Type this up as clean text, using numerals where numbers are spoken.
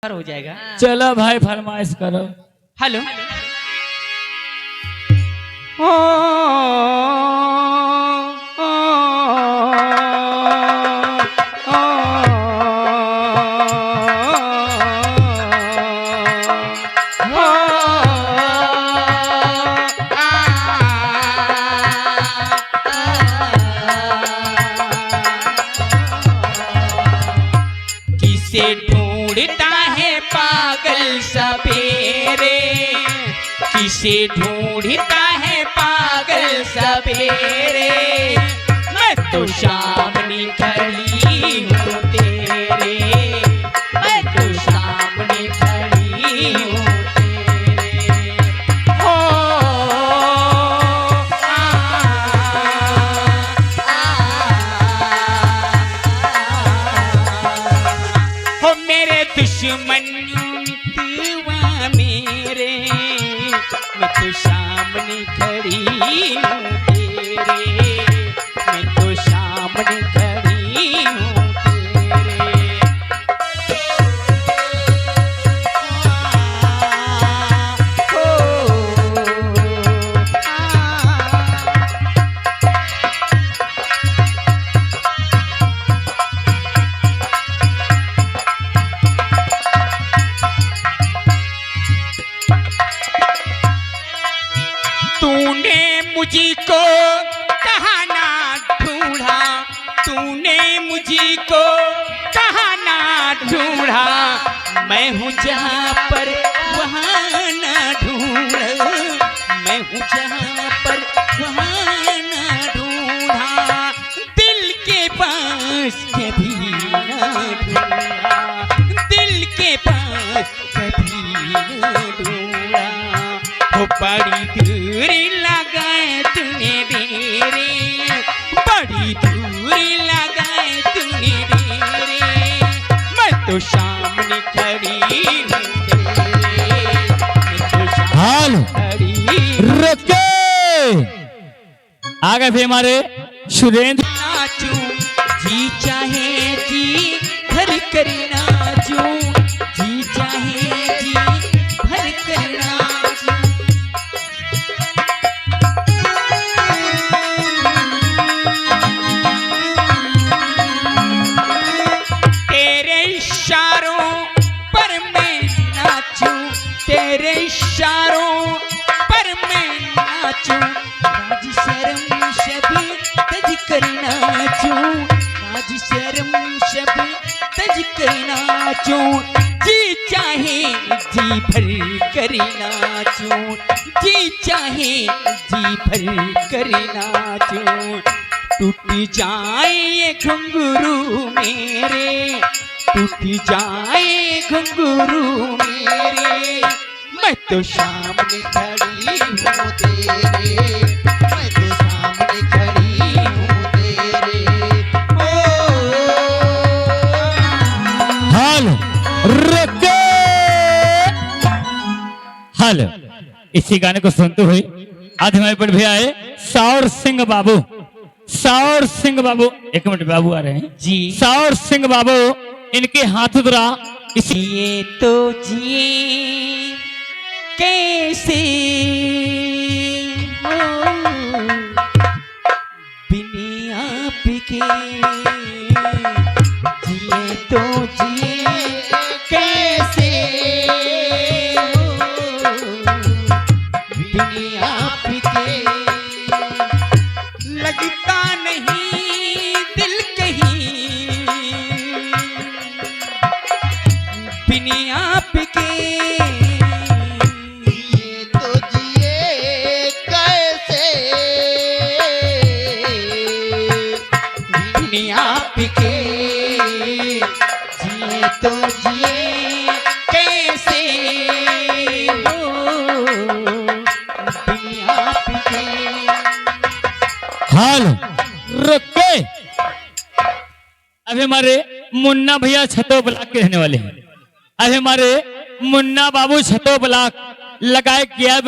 हो जाएगा। चलो भाई फरमाइश करो। हेलो किसे ढूंढता है पागल सवेरे, किसे ढूंढता है पागल सवेरे, मैं तो सामने खड़ी हूँ तेरे, मैं तो सामने खड़ी हूँ तेरे। हो हो मेरे दुश्मन मितवा मेरे, मैं तो सामने खड़ी हूँ तेरे, मैं तो सामने खड़ी हूँ तेरे। तूने मुझको कहाँ ना ढूंढा, तूने मुझको कहाँ ना ढूंढा, मैं हूँ जहाँ पर वहाँ ना ढूंढ, मैं हूँ जहाँ पर वहाँ ना ढूंढा, दिल के पास कभी ना ढूंढा, दिल के पास कभी ना ढूंढा। हो बड़ी दूरी लगाए तूने डेरे, बड़ी दूरी लगाए तूने डेरे, मैं तो सामने खड़ी हूँ तेरे, मैं तो सामने खड़ी हूँ। रुके आगे भी हमारे सुरेंद्र नाचूं जी चाहे जी भर कर नाचूं, जी चाहे जी भर कर नाचूं। तेरे इशारों पर मैं नाचूं, तेरे इशारों पर मैं नाचूं, लाज शर्म शबी तज कर नाचूं, लाज शर्म शबी तज कर नाचूं, जी चाहे जी भर कर नाचूं, जी चाहे जी भर कर नाचूं। टूट जाए ये घुंघरू मेरे, टूट जाए घुंघरू मेरे, मैं तो सामने खड़ी हूँ तेरे, मैं तो सामने खड़ी हूँ तेरे। हाल रुके हाल। इसी गाने को सुनते हुए आज हमारे पर भी आए सावर सिंह बाबू, सावर सिंह बाबू। एक मिनट बाबू आ रहे हैं जी। सावर सिंह बाबू इनके हाथ द्वारा इसी जिए तो जिए कैसे हो बिन आपके, जिए तो जिए कैसे हो बिन आपके, लगता नहीं दिल कहीं बिन आपके, जिए तो जिए कैसे बिन आपके, जिए तो जिए कैसे हो बिन आपके। हाल रुके। अभी हमारे मुन्ना भैया छतो ब्लॉक के रहने वाले हैं। अभी हमारे मुन्ना बाबू छतो ब्लॉक लगाए किया